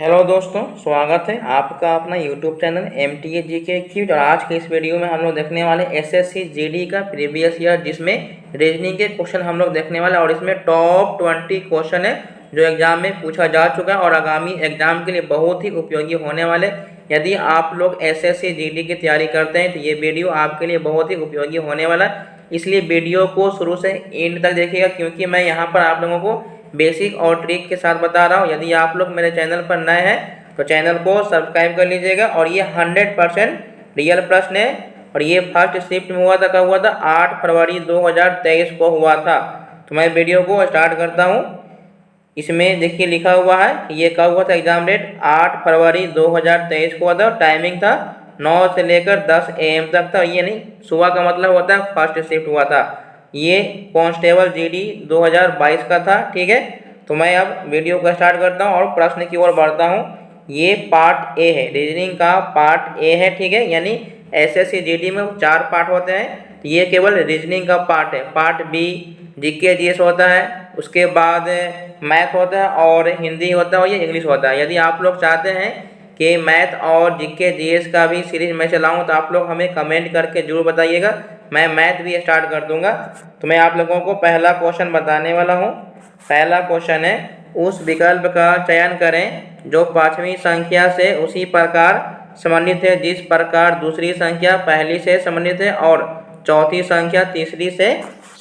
Hello दोस्तों, स्वागत है आपका अपना YouTube channel MTA GK cute. और आज के इस वीडियो में हम लोग देखने वाले SSC GD का प्रीवियस ईयर, जिसमें रीजनिंग के क्वेश्चन हम लोग देखने वाले। और इसमें टॉप 20 क्वेश्चन है जो एग्जाम में पूछा जा चुका है और आगामी एग्जाम के लिए बहुत ही उपयोगी होने वाले। यदि आप लोग SSC GD की तैयारी करते हैं तो ये वीडियो आपके लिए बहुत ही उपयोगी होने वाला है, इसलिए वीडियो को शुरू से एंड तक देखिएगा, क्योंकि मैं यहाँ पर आप लोगों को बेसिक और ट्रिक के साथ बता रहा हूँ। यदि आप लोग मेरे चैनल पर नए हैं तो चैनल को सब्सक्राइब कर लीजिएगा। और ये 100% रियल प्रश्न है और ये फर्स्ट शिफ्ट में हुआ था। कब हुआ था? 8 फरवरी 2023 को हुआ था। तो मैं वीडियो को स्टार्ट करता हूँ। इसमें देखिए लिखा हुआ है ये कब हुआ था। एग्जाम डेट 8 फरवरी 2023 को हुआ था। टाइमिंग था 9 से लेकर 10 AM तक था। ये नहीं, सुबह का मतलब होता है फर्स्ट शिफ्ट हुआ था। ये कांस्टेबल GD 2022 का था। ठीक है, तो मैं अब वीडियो को स्टार्ट करता हूँ और प्रश्न की ओर बढ़ता हूँ। ये पार्ट ए है, रीजनिंग का पार्ट ए है। ठीक है, यानी SSC GD में 4 पार्ट होते हैं, ये केवल रीजनिंग का पार्ट है। पार्ट बी GK GS होता है, उसके बाद मैथ होता है और हिंदी होता है और ये इंग्लिश होता है। यदि आप लोग चाहते हैं कि मैथ और GK GS का भी सीरीज मैं चलाऊँ तो आप लोग हमें कमेंट करके जरूर बताइएगा, मैं मैथ भी स्टार्ट कर दूंगा। तो मैं आप लोगों को पहला क्वेश्चन बताने वाला हूँ। पहला क्वेश्चन है, उस विकल्प का चयन करें जो पांचवी संख्या से उसी प्रकार संबंधित है जिस प्रकार दूसरी संख्या पहली से संबंधित है और चौथी संख्या तीसरी से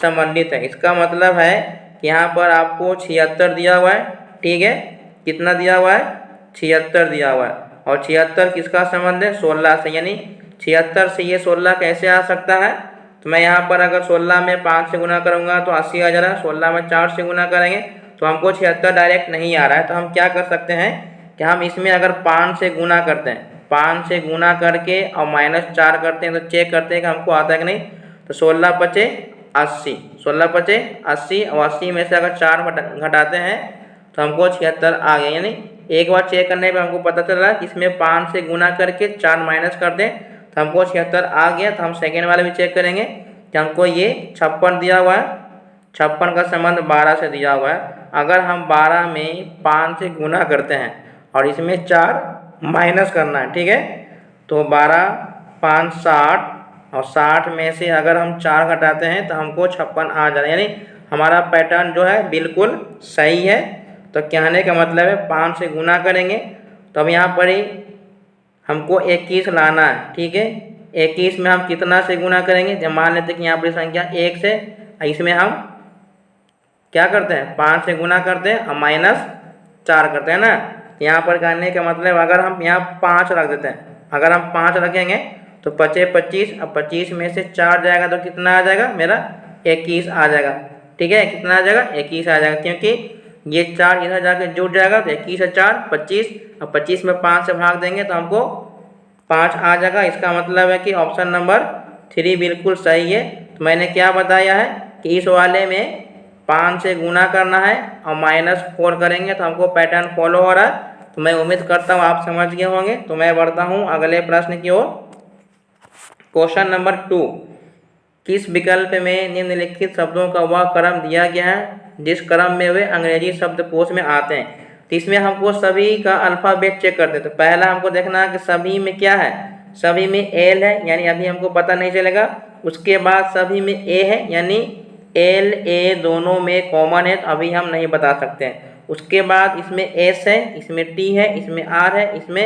संबंधित है। इसका मतलब है कि यहाँ पर आपको 76 दिया हुआ है। ठीक है, कितना दिया हुआ है? 76 दिया हुआ है। और 76 किसका संबंध है? 16 से। यानी 76 से ये 16 कैसे आ सकता है? तो मैं यहाँ पर अगर 16 में 5 से गुना करूँगा तो 80 आ जा रहा है। 16 में 4 से गुना करेंगे तो हमको 76 डायरेक्ट नहीं आ रहा है। तो हम क्या कर सकते हैं कि हम इसमें अगर 5 से गुना करते हैं, 5 से गुना करके और -4 करते हैं तो चेक करते हैं कि हमको आता है कि नहीं। तो 16 पचे 80, 16 पचे 80 और 80 में से अगर 4 घटाते हैं तो हमको 76 आ गया। यानी एक बार चेक करने पर हमको पता चला कि इसमें 5 से गुना करके 4 माइनस कर दें तो हमको 76 आ गया। तो हम सेकेंड वाले भी चेक करेंगे कि हमको ये 56 दिया हुआ है। 56 का संबंध 12 से दिया हुआ है। अगर हम 12 में 5 से गुना करते हैं और इसमें 4 माइनस करना है, ठीक है, तो 12 5 60 और 60 में से अगर हम 4 घटाते हैं तो हमको 56 आ जा रहा है। यानी हमारा पैटर्न जो है बिल्कुल सही है। तो कहने का मतलब है 5 से गुना करेंगे तो अब यहाँ पर ही हमको 21 लाना है। ठीक है, 21 में हम कितना से गुना करेंगे? जब मान लेते हैं कि यहाँ पर संख्या 1 से, इसमें हम क्या करते हैं? 5 से गुना करते हैं और -4 करते हैं ना। यहाँ पर करने का मतलब अगर हम यहाँ 5 रख देते हैं, अगर हम 5 रखेंगे तो 5 25, अब 25 में से 4 जाएगा तो कितना आ जाएगा? मेरा 21 आ जाएगा। ठीक है, कितना आ जाएगा? 21 आ जाएगा, क्योंकि ये 4 इधर जाके जुड़ जाएगा तो 21 है 4 25, और 25 में 5 से भाग देंगे तो हमको 5 आ जाएगा। इसका मतलब है कि ऑप्शन नंबर 3 बिल्कुल सही है। तो मैंने क्या बताया है कि इस वाले में 5 से गुना करना है और -4 करेंगे तो हमको पैटर्न फॉलो हो रहा है। तो मैं उम्मीद करता हूँ आप समझ गए होंगे। तो मैं बढ़ता हूँ अगले प्रश्न की ओर। क्वेश्चन नंबर 2, किस विकल्प में निम्नलिखित शब्दों का वह क्रम दिया गया है जिस क्रम में वे अंग्रेजी शब्दकोश में आते हैं? तो इसमें हमको सभी का अल्फाबेट चेक करते हैं। तो पहला हमको देखना है कि सभी में क्या है। सभी में L है, यानी अभी हमको पता नहीं चलेगा। उसके बाद सभी में A है, यानी L A दोनों में कॉमन है तो अभी हम नहीं बता सकते हैं। उसके बाद इसमें S है, इसमें T है, इसमें R है, इसमें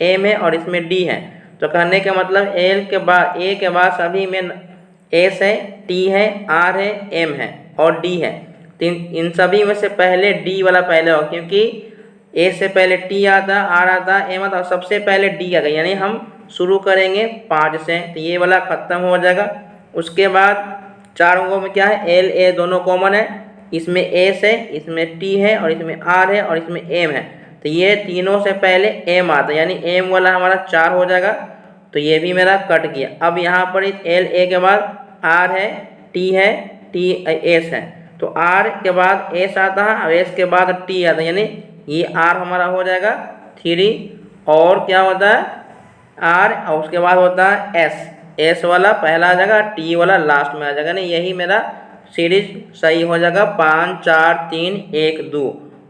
M है और इसमें D है। तो कहने का मतलब L के बाद A के बाद सभी में S है, T है, R है, M है और D है। तो इन सभी में से पहले D वाला पहले हो, क्योंकि A से पहले T आता, R आता, M आता और सबसे पहले D आ गया। यानी हम शुरू करेंगे 5 से, तो ये वाला खत्म हो जाएगा। उसके बाद चारों में क्या है? L A दोनों कॉमन है, इसमें S है, इसमें T है और इसमें R है और इसमें M है। तो ये तीनों से पहले M आता है, यानी M वाला हमारा 4 हो जाएगा। तो ये भी मेरा कट गया। अब यहाँ पर L A के बाद R है, T है, T S है। तो R के बाद S आता है और S के बाद T आता है, यानी ये R हमारा हो जाएगा 3। और क्या होता है? R और उसके बाद होता है S वाला पहला आ जाएगा, T वाला लास्ट में आ जाएगा। नहीं, यही मेरा सीरीज सही हो जाएगा 5 4 3 1 2।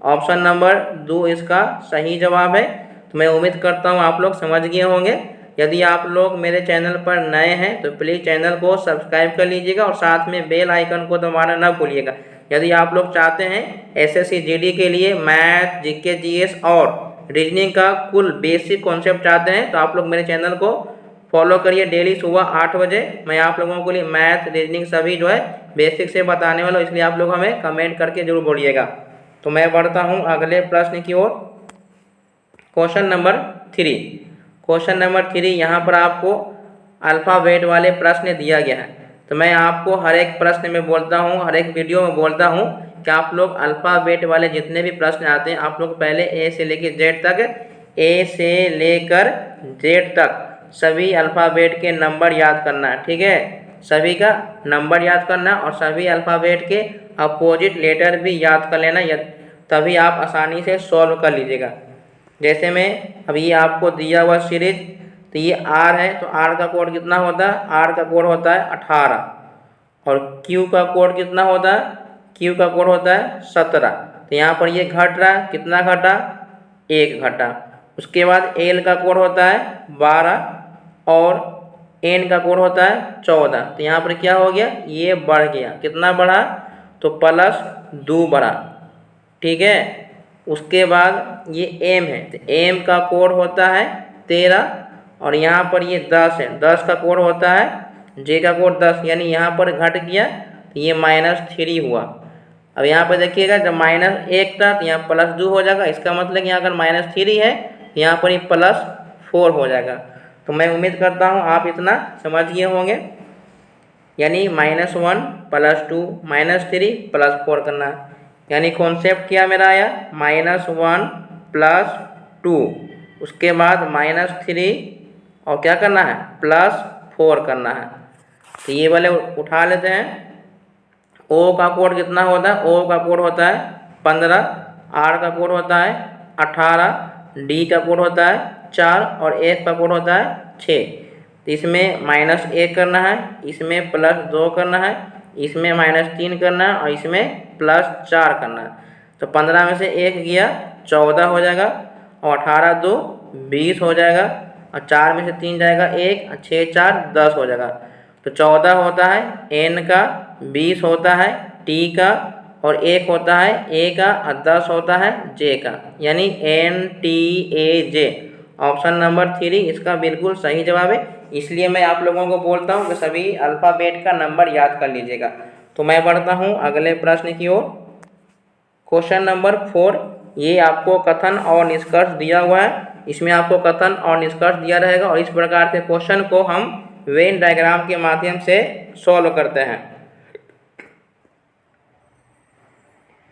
ऑप्शन नंबर 2 इसका सही जवाब है। तो मैं उम्मीद करता हूँ आप लोग समझ गए होंगे। यदि आप लोग मेरे चैनल पर नए हैं तो प्लीज़ चैनल को सब्सक्राइब कर लीजिएगा और साथ में बेल आइकन को दबाना ना भूलिएगा। यदि आप लोग चाहते हैं एसएससी जीडी के लिए मैथ, जीके, जीएस और रीजनिंग का कुल बेसिक कॉन्सेप्ट चाहते हैं तो आप लोग मेरे चैनल को फॉलो करिए। डेली सुबह 8 बजे मैं आप लोगों के लिए मैथ, रीजनिंग सभी जो है बेसिक से बताने वाला हूँ, इसलिए आप लोग हमें कमेंट करके जरूर बोलिएगा। तो मैं बढ़ता हूँ अगले प्रश्न की ओर। Question number 3। क्वेश्चन नंबर 3 यहाँ पर आपको अल्फ़ाबेट वाले प्रश्न दिया गया है। तो मैं आपको हर एक प्रश्न में बोलता हूँ, हर एक वीडियो में बोलता हूँ कि आप लोग अल्फ़ाबेट वाले जितने भी प्रश्न आते हैं आप लोग पहले ए से लेकर जेड तक, ए से लेकर जेड तक सभी अल्फ़ाबेट के नंबर याद करना है। ठीक है, सभी का नंबर याद करना और सभी अल्फ़ाबेट के अपोजिट लेटर भी याद कर लेना, तभी आप आसानी से सॉल्व कर लीजिएगा। जैसे मैं अभी आपको दिया हुआ सीरीज, तो ये आर है तो आर का कोड कितना होता है? आर का कोड होता है 18। और क्यू का कोड कितना होता है? क्यू का कोड होता है 17। तो यहाँ पर ये घट रहा है, कितना घटा? 1 घटा। उसके बाद एल का कोड होता है 12 और एन का कोड होता है 14। तो यहाँ पर क्या हो गया? ये बढ़ गया, कितना बढ़ा? तो +2 बढ़ा। ठीक है, उसके बाद ये एम है तो एम का कोड होता है 13 और यहाँ पर ये 10 है, 10 का कोड होता है जे का कोड 10, यानी यहाँ पर घट गया तो ये -3 हुआ। अब यहाँ पर देखिएगा जब -1 था तो यहाँ +2 हो जाएगा, इसका मतलब कि अगर -3 है तो यहाँ पर ये +4 हो जाएगा। तो मैं उम्मीद करता हूँ आप इतना समझ गए होंगे, यानी -1 +2 -3 +4 करना। यानी कॉन्सेप्ट क्या मेरा आया? -1 +2, उसके बाद -3 और क्या करना है? +4 करना है। तो ये वाले उठा लेते हैं। ओ का कोड कितना होता है? ओ का कोड होता है 15, आर का कोड होता है 18, डी का कोड होता है 4 और एफ का कोड होता है 6। तो इसमें -1 करना है, इसमें +2 करना है, इसमें -3 करना है और इसमें +4 करना है। तो 15 में से 1 गया 14 हो जाएगा और 18 2 20 हो जाएगा और 4 में से 3 जाएगा 1 और 6 4 10 हो जाएगा। तो 14 होता है एन का, 20 होता है टी का और 1 होता है ए का और 10 होता है जे का, यानी NTAJ। ऑप्शन नंबर 3 इसका बिल्कुल सही जवाब है। इसलिए मैं आप लोगों को बोलता हूँ कि सभी अल्फ़ाबेट का नंबर याद कर लीजिएगा। तो मैं बढ़ता हूँ अगले प्रश्न की ओर। क्वेश्चन नंबर 4, ये आपको कथन और निष्कर्ष दिया हुआ है। इसमें आपको कथन और निष्कर्ष दिया रहेगा और इस प्रकार के क्वेश्चन को हम वेन डायग्राम के माध्यम से सॉल्व करते हैं।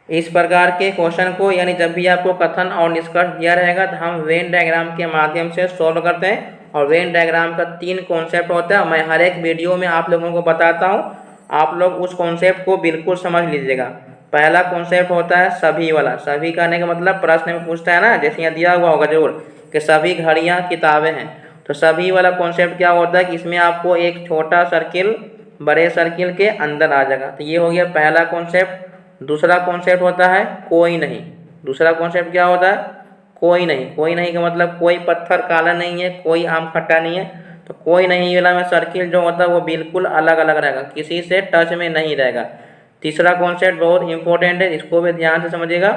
इस प्रकार के क्वेश्चन को, यानी जब भी आपको कथन और निष्कर्ष दिया रहेगा तो हम वेन डायग्राम के माध्यम से सॉल्व करते हैं। और वेन डायग्राम का 3 कॉन्सेप्ट होता है, मैं हर एक वीडियो में आप लोगों को बताता हूँ, आप लोग उस कॉन्सेप्ट को बिल्कुल समझ लीजिएगा। पहला कॉन्सेप्ट होता है सभी वाला। सभी कहने का मतलब प्रश्न में पूछता है ना, जैसे यहाँ दिया हुआ होगा जरूर कि सभी घड़ियाँ किताबें हैं। तो सभी वाला कॉन्सेप्ट क्या होता है कि इसमें आपको एक छोटा सर्किल बड़े सर्किल के अंदर आ जाएगा। तो ये हो गया पहला कॉन्सेप्ट। दूसरा कॉन्सेप्ट होता है कोई नहीं। दूसरा कॉन्सेप्ट क्या होता है? कोई नहीं। कोई नहीं का मतलब कोई पत्थर काला नहीं है, कोई आम खट्टा नहीं है। तो कोई नहीं वाला में सर्किल जो होता है वो बिल्कुल अलग अलग रहेगा, किसी से टच में नहीं रहेगा। तीसरा कॉन्सेप्ट बहुत इंपॉर्टेंट है, इसको भी ध्यान से समझिएगा।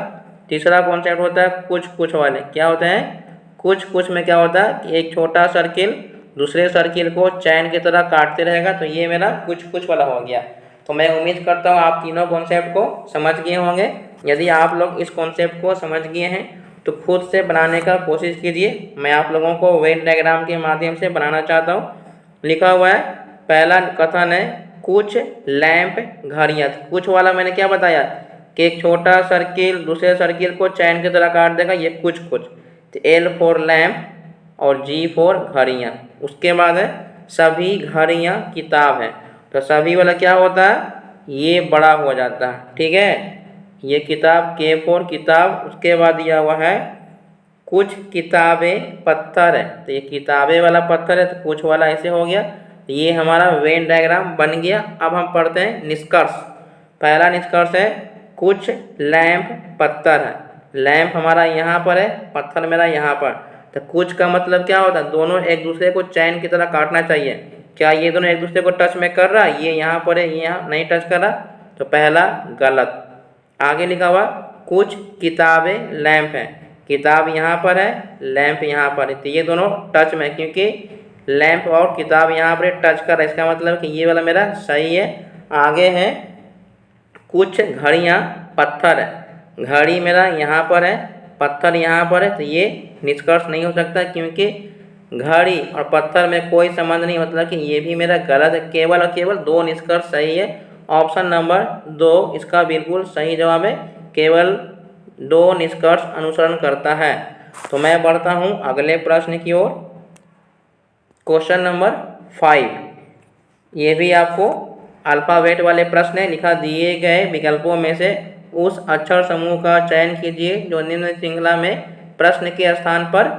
तीसरा कॉन्सेप्ट होता है कुछ कुछ वाले। क्या होते हैं? कुछ कुछ में क्या होता है कि एक छोटा सर्किल दूसरे सर्किल को चैन की तरह काटते रहेगा। तो ये मेरा कुछ कुछ वाला हो गया। तो मैं उम्मीद करता हूँ आप तीनों कॉन्सेप्ट को समझ गए होंगे। यदि आप लोग इस कॉन्सेप्ट को समझ गए हैं तो खुद से बनाने का कोशिश कीजिए। मैं आप लोगों को वेन डायग्राम के माध्यम से बनाना चाहता हूँ। लिखा हुआ है, पहला कथन है कुछ लैंप घड़ियाँ। कुछ वाला मैंने क्या बताया कि एक छोटा सर्किल दूसरे सर्किल को चैन की तरह काट देगा, ये कुछ कुछ। तो L फॉर लैंप और G फॉर घड़ियाँ। उसके बाद है सभी घड़ियाँ किताब है। तो सभी वाला क्या होता है? ये बड़ा हो जाता है। ठीक है, ये किताब K फॉर किताब। उसके बाद दिया हुआ है कुछ किताबें पत्थर है। तो ये किताबें वाला पत्थर है तो कुछ वाला ऐसे हो गया। ये हमारा वेन डायग्राम बन गया। अब हम पढ़ते हैं निष्कर्ष। पहला निष्कर्ष है कुछ लैंप पत्थर है। लैंप हमारा यहाँ पर है, पत्थर मेरा यहाँ पर। तो कुछ का मतलब क्या होता है, दोनों एक दूसरे को चैन की तरह काटना चाहिए। क्या ये दोनों एक दूसरे को टच में कर रहा है, ये यहाँ पर है, ये यहाँ नहीं टच कर रहा, तो पहला गलत। आगे लिखा हुआ कुछ किताबें लैंप हैं, किताब यहाँ पर है, लैंप यहाँ पर है, तो ये दोनों टच में, क्योंकि लैंप और किताब यहाँ पर टच कर रहा है, इसका मतलब कि ये वाला मेरा सही है। आगे है कुछ घड़ियाँ पत्थर है, घड़ी मेरा यहाँ पर है, पत्थर यहाँ पर है, तो ये निष्कर्ष नहीं हो सकता, क्योंकि घड़ी और पत्थर में कोई संबंध नहीं, मतलब कि ये भी मेरा गलत है। केवल और केवल दो निष्कर्ष सही है। ऑप्शन नंबर 2 इसका बिल्कुल सही जवाब है, केवल 2 निष्कर्ष अनुसरण करता है। तो मैं बढ़ता हूँ अगले प्रश्न की ओर। क्वेश्चन नंबर 5, ये भी आपको अल्फ़ाबेट वाले प्रश्न है। लिखा दिए गए विकल्पों में से उस अक्षर समूह का चयन कीजिए जो निम्न श्रृंखला में प्रश्न के स्थान पर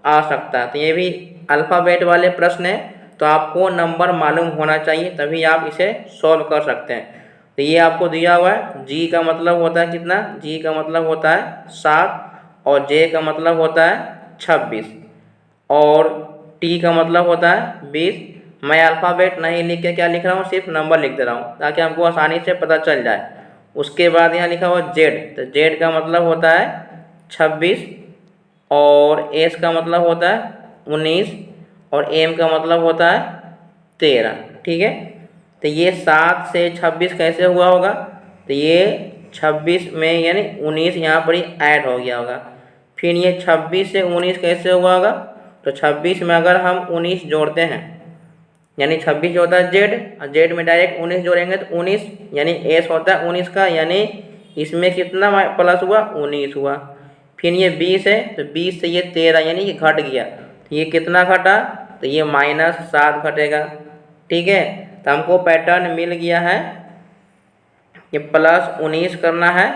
आ सकता है। तो ये भी अल्फ़ाबेट वाले प्रश्न है, तो आपको नंबर मालूम होना चाहिए, तभी आप इसे सॉल्व कर सकते हैं। तो ये आपको दिया हुआ है, जी का मतलब होता है कितना, जी का मतलब होता है 7, और जे का मतलब होता है 26, और टी का मतलब होता है 20। मैं अल्फ़ाबेट नहीं लिख के क्या लिख रहा हूँ, सिर्फ नंबर लिख दे रहा हूँ ताकि हमको आसानी से पता चल जाए। उसके बाद यहाँ लिखा हुआ जेड, तो जेड का मतलब होता है 26, और एस का मतलब होता है 19, और एम का मतलब होता है 13। ठीक है, तो ये 7 से 26 कैसे हुआ होगा, तो ये 26 में यानी 19 यहाँ पर ही ऐड हो गया होगा। फिर ये 26 से 19 कैसे हुआ होगा, तो 26 में अगर हम 19 जोड़ते हैं, यानी 26 जो होता है जेड, और जेड में डायरेक्ट 19 जोड़ेंगे तो 19, यानी एस होता है 19 का, यानी इसमें कितना प्लस हुआ, 19 हुआ। फिर ये 20 है, तो 20 से ये 13, यानी ये घट गया, तो ये कितना घटा, तो ये -7 घटेगा। ठीक है, तो हमको पैटर्न मिल गया है, ये +19 करना है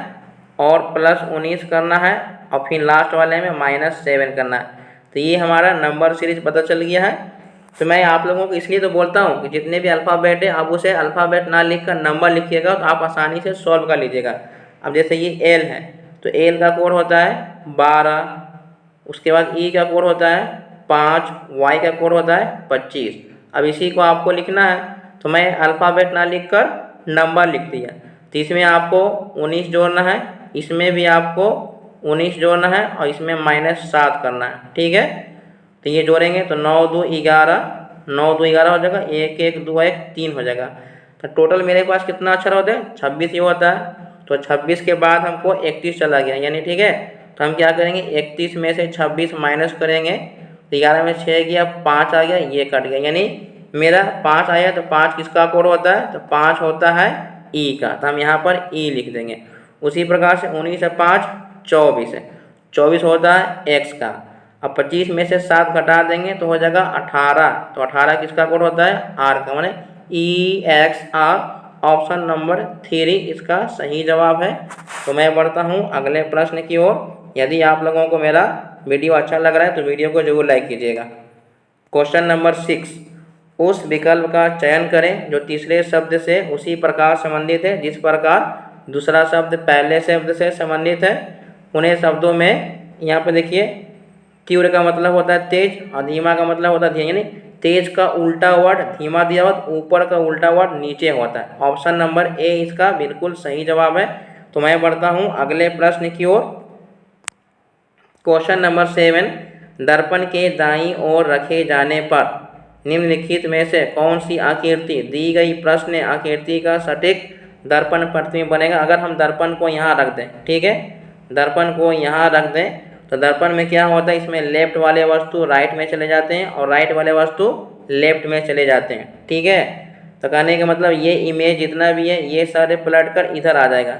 और +19 करना है, और फिर लास्ट वाले में -7 करना है। तो ये हमारा नंबर सीरीज पता चल गया है। तो मैं आप लोगों को इसलिए तो बोलता हूँ कि जितने भी अल्फ़ाबेट है आप उसे अल्फ़ाबेट ना लिख कर नंबर लिखिएगा, तो आप आसानी से सॉल्व कर लीजिएगा। अब जैसे ये एल है, तो एल का कोड होता है 12, उसके बाद ई का कोड होता है 5, वाई का कोड होता है 25। अब इसी को आपको लिखना है, तो मैं अल्फ़ाबेट ना लिख कर नंबर लिख दिया। तो इसमें आपको 19 जोड़ना है, इसमें भी आपको 19 जोड़ना है, और इसमें -7 करना है। ठीक है, तो ये जोड़ेंगे तो 9 2 11, 9 2 11 हो जाएगा, 1 1 2 1 3 हो जाएगा। तो टोटल मेरे पास कितना अक्षर होता है, 26 ही होता है। तो 26 के बाद हमको 31 चला गया, यानी ठीक है, तो हम क्या करेंगे, 31 में से 26 माइनस करेंगे, तो 11 में 6 गया, 5 आ गया, ये कट गया, यानी मेरा 5 आया। तो 5 किसका कोड होता है, तो 5 होता है ई का, तो हम यहाँ पर ई लिख देंगे। उसी प्रकार से 19 से 5 24 है, 24 होता है एक्स का। अब 25 में से 7 घटा देंगे तो हो जाएगा 18, तो 18 किसका कोड होता है, आर का, माने EXR। ऑप्शन नंबर 3 इसका सही जवाब है। तो मैं बढ़ता हूँ अगले प्रश्न की ओर। यदि आप लोगों को मेरा वीडियो अच्छा लग रहा है तो वीडियो को जरूर लाइक कीजिएगा। क्वेश्चन नंबर 6, उस विकल्प का चयन करें जो तीसरे शब्द से उसी प्रकार संबंधित है जिस प्रकार दूसरा शब्द पहले शब्द से संबंधित है। उन्हें शब्दों में यहाँ पे देखिए, तीव्र का मतलब होता है तेज, और धीमा का मतलब होता है धीमा, यानी तेज का उल्टा वर्ड धीमा दिया हुआ, ऊपर का उल्टा वर्ड नीचे होता है। ऑप्शन नंबर ए इसका बिल्कुल सही जवाब है। तो मैं बढ़ता हूँ अगले प्रश्न की ओर। क्वेश्चन नंबर 7, दर्पण के दाईं ओर रखे जाने पर निम्नलिखित में से कौन सी आकृति दी गई प्रश्न आकृति का सटीक दर्पण प्रतिबिंब बनेगा। अगर हम दर्पण को यहाँ रख दें, ठीक है, दर्पण को यहाँ रख दें, तो दर्पण में क्या होता है, इसमें लेफ्ट वाले वस्तु राइट में चले जाते हैं और राइट वाले वस्तु लेफ्ट में चले जाते हैं। ठीक है, तो कहने का मतलब ये इमेज जितना भी है ये सारे पलट कर इधर आ जाएगा,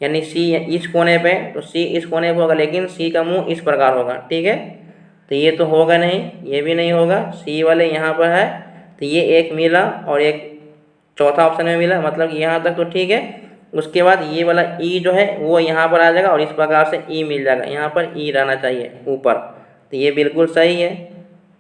यानी सी इस कोने पे, तो सी इस कोने पे होगा, लेकिन सी का मुंह इस प्रकार होगा। ठीक है, तो ये तो होगा नहीं, ये भी नहीं होगा, सी वाले यहाँ पर है, तो ये एक मिला और एक चौथा ऑप्शन में मिला, मतलब यहाँ तक तो ठीक है। उसके बाद ये वाला ई जो है वो यहाँ पर आ जाएगा और इस प्रकार से ई मिल जाएगा, यहाँ पर ई रहना चाहिए ऊपर, तो ये बिल्कुल सही है।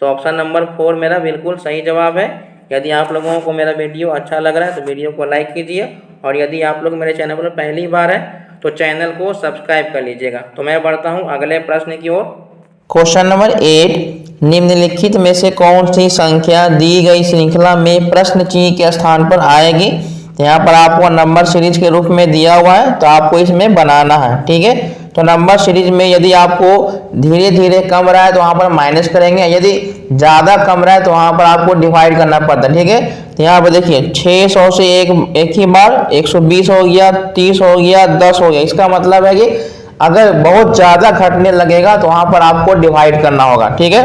तो ऑप्शन नंबर 4 मेरा बिल्कुल सही जवाब है। यदि आप लोगों को मेरा वीडियो अच्छा लग रहा है तो वीडियो को लाइक कीजिए, और यदि आप लोग मेरे चैनल पर पहली बार है तो चैनल को सब्सक्राइब कर लीजिएगा। तो मैं बढ़ता हूँ अगले प्रश्न की ओर। क्वेश्चन नंबर 8, निम्नलिखित में से कौन सी संख्या दी गई श्रृंखला में प्रश्न चिन्ह के स्थान पर आएगी। तो यहाँ पर आपको नंबर सीरीज के रूप में दिया हुआ है, तो आपको इसमें बनाना है। ठीक है, तो नंबर सीरीज में यदि आपको धीरे धीरे कम रहा है तो वहाँ पर माइनस करेंगे, यदि ज़्यादा कम रहा है तो वहाँ पर आपको डिवाइड करना पड़ता है। ठीक है, तो यहाँ पर देखिए 600 से एक ही बार 120 हो गया, 30 हो गया, 10 हो गया। इसका मतलब है कि अगर बहुत ज़्यादा घटने लगेगा तो वहाँ पर आपको डिवाइड करना होगा। ठीक है,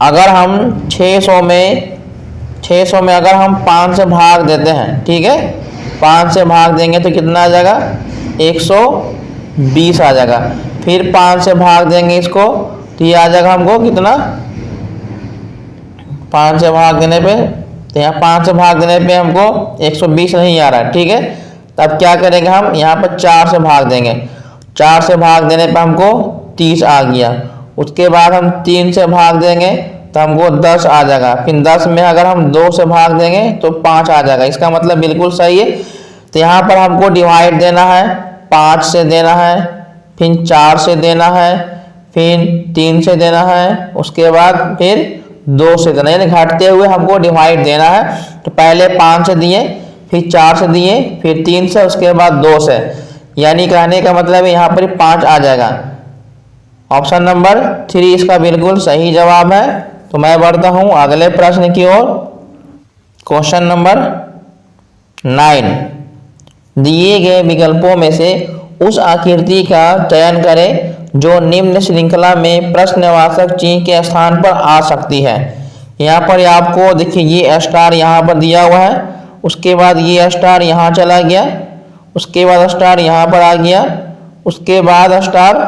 अगर हम 600 में अगर हम 5 से भाग देते हैं, ठीक है, 5 से भाग देंगे तो कितना आ जाएगा, 120 आ जाएगा। फिर 5 से भाग देंगे इसको तो ये आ जाएगा हमको कितना, 5 से भाग देने पे, तो यहाँ 5 से भाग देने पे हमको 120 नहीं आ रहा है। ठीक है, तब क्या करेंगे हम, यहाँ पर 4 से भाग देंगे, 4 से भाग देने पे हमको 30 आ गया। उसके बाद हम 3 से भाग देंगे तो हमको 10 आ जाएगा। फिर 10 में अगर हम 2 से भाग देंगे तो 5 आ जाएगा। इसका मतलब बिल्कुल सही है। तो यहाँ पर हमको डिवाइड देना है, 5 से देना है, फिर 4 से देना है, फिर 3 से देना है, उसके बाद फिर 2 से देना, यानी घटते हुए हमको डिवाइड देना है। तो पहले 5 से दिए, फिर 4 से दिए, फिर 3 से, उसके बाद 2 से, यानी कहने का मतलब यहाँ पर 5 आ जाएगा। ऑप्शन नंबर 3 इसका बिल्कुल सही जवाब है। तो मैं बढ़ता हूँ अगले प्रश्न की ओर। क्वेश्चन नंबर 9, दिए गए विकल्पों में से उस आकृति का चयन करें जो निम्न श्रृंखला में प्रश्नवाचक चिन्ह के स्थान पर आ सकती है। यहाँ पर आपको देखिए ये स्टार यहाँ पर दिया हुआ है, उसके बाद ये स्टार यहाँ चला गया, उसके बाद स्टार यहाँ पर आ गया, उसके बाद स्टार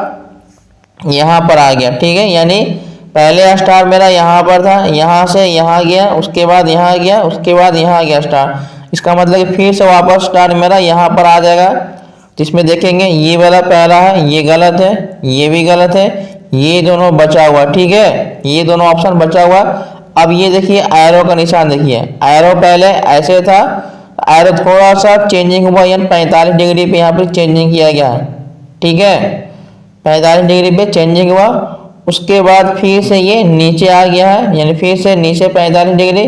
यहाँ पर आ गया। ठीक है, यानी पहले स्टार मेरा यहाँ पर था, यहाँ से यहाँ गया, उसके बाद यहाँ गया, उसके बाद यहाँ गया स्टार। इसका मतलब फिर से वापस स्टार मेरा यहाँ पर आ जाएगा। जिसमें देखेंगे ये वाला पहला है, ये गलत है, ये भी गलत है, ये दोनों बचा हुआ। ठीक है, ये दोनों ऑप्शन बचा हुआ। अब ये देखिए एरो का निशान, देखिए एरो पहले ऐसे था, एरो थोड़ा सा चेंजिंग हुआ, यानी 45 डिग्री पे यहाँ पर चेंजिंग किया गया है। ठीक है, 45 डिग्री पे चेंजिंग हुआ, उसके बाद फिर से ये नीचे आ गया है, यानी फिर से नीचे 45 डिग्री,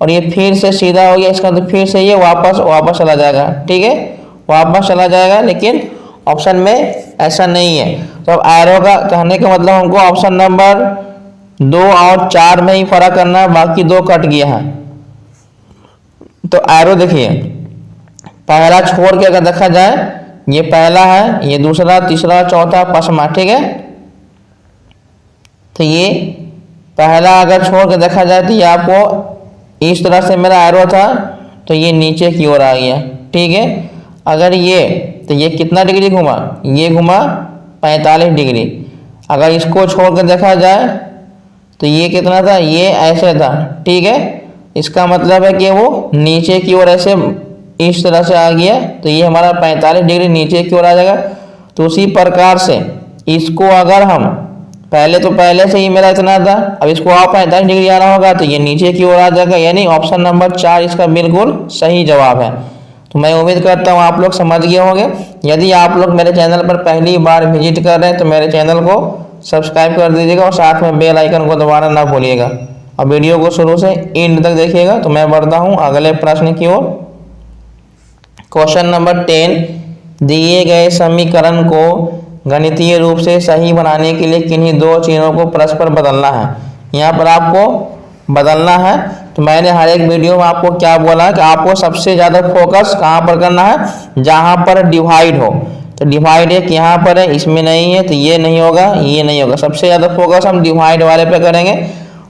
और ये फिर से सीधा हो गया। इसका तो फिर से ये वापस चला जाएगा। ठीक है, वापस चला जाएगा, लेकिन ऑप्शन में ऐसा नहीं है। तो अब एरो का कहने का मतलब हमको ऑप्शन नंबर 2 और 4 में ही फर्क करना है, बाकी 2 कट गया है। तो एरो देखिए पहला छोड़ के अगर देखा जाए, ये पहला है, ये दूसरा, तीसरा, चौथा, पांचवा। ठीक है, तो ये पहला अगर छोड़ के देखा जाए तो ये आपको इस तरह से मेरा एरो था, तो ये नीचे की ओर आ गया। ठीक है, अगर ये तो ये कितना डिग्री घुमा, ये घुमा 45 डिग्री। अगर इसको छोड़ के देखा जाए तो ये कितना था, ये ऐसे था। ठीक है, इसका मतलब है कि वो नीचे की ओर ऐसे इस तरह से आ गया, तो ये हमारा 45 डिग्री नीचे की ओर आ जाएगा। तो उसी प्रकार से इसको अगर हम पहले से ही मेरा इतना था, अब इसको आप 45 डिग्री आना होगा तो ये नीचे की ओर आ जाएगा, यानी ऑप्शन नंबर 4 इसका बिल्कुल सही जवाब है। तो मैं उम्मीद करता हूँ आप लोग समझ गए होंगे। यदि आप लोग मेरे चैनल पर पहली बार विजिट कर रहे हैं तो मेरे चैनल को सब्सक्राइब कर दीजिएगा और साथ में बेल आइकन को दबाना ना भूलिएगा, और वीडियो को शुरू से एंड तक देखिएगा। तो मैं बढ़ता हूँ अगले प्रश्न की ओर। क्वेश्चन नंबर 10, दिए गए समीकरण को गणितीय रूप से सही बनाने के लिए किन्हीं 2 चिन्हों को परस्पर बदलना है। यहाँ पर आपको बदलना है। तो मैंने हर एक वीडियो में आपको क्या बोला कि आपको सबसे ज़्यादा फोकस कहाँ पर करना है, जहाँ पर डिवाइड हो। तो डिवाइड एक यहाँ पर है, इसमें नहीं है, तो ये नहीं होगा, ये नहीं होगा। सबसे ज़्यादा फोकस हम डिवाइड वाले पे करेंगे।